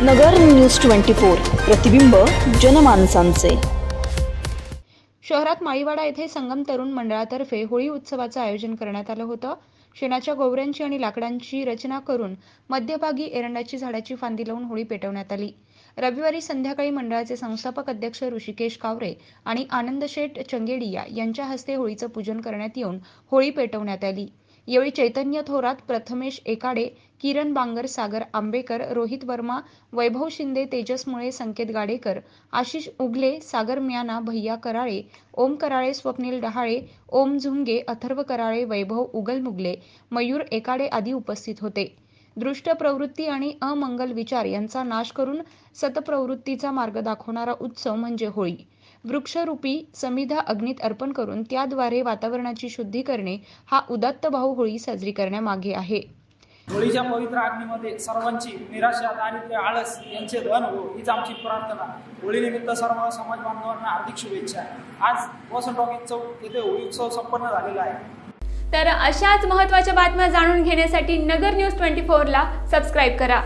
नगर news 24 प्रतिबिंब जनमानसांचे। शहरात माळीवाडा येथे संगम तरुण मंडळातर्फे होळी उत्सवाचं आयोजन करण्यात आलं होतं। शेणाच्या गोवऱ्यांची आणि लाकडांची रचना करून मध्यभागी एरंडाची झाडाची फांदी लावून होळी पेटवण्यात आली। रविवारी संध्याकाळी मंडळाचे संस्थापक अध्यक्ष ऋषिकेश कावरे आणि आनंदशेठ चंगेडिया यांच्या हस्ते होळीचं पूजन करण्यात येऊन होळी पेटवण्यात आली। यावेळी चैतन्य थोरात, प्रथमेश एकाडे, किरण बांगर, सागर आंबेकर, रोहित वर्मा, वैभव शिंदे, तेजस मुळे, संकेत गाडेकर, आशिष उगले, सागर म्याना, भैया कराळे, ओम कराळे, स्वप्नील डहाळे, ओम झुंगे, अथर्व कराळे, वैभव उगलमुगले, मयूर एकाडे आदी उपस्थित होते। दृष्ट प्रवृत्ती आणि अमंगल विचार यांचा नाश करून सतप्रवृत्तीचा मार्ग दाखवणारा उत्सव म्हणजे होळी। वृक्षरूपी समिधा अग्नीत अर्पण करून त्याद्वारे वातावरणाची शुद्धी करणे हा उदात्त भाव होळी साजरी करण्यामागे आहे। होळीच्या पवित्र अग्नीमध्ये सर्वांची निराशा, दारिद्र्य, आळस यांचे दहन हो हीच आमची प्रार्थना। होळीनिमित्त सर्व समाज बांधवांना हार्दिक शुभेच्छा। आज वसंत टॉकीज चौक येथे होळी उत्सव संपन्न झालेला आहे। तर अशाच महत्त्वाच्या बातम्या जाणून घेण्यासाठी नगर न्यूज 24 ला सबस्क्राइब करा।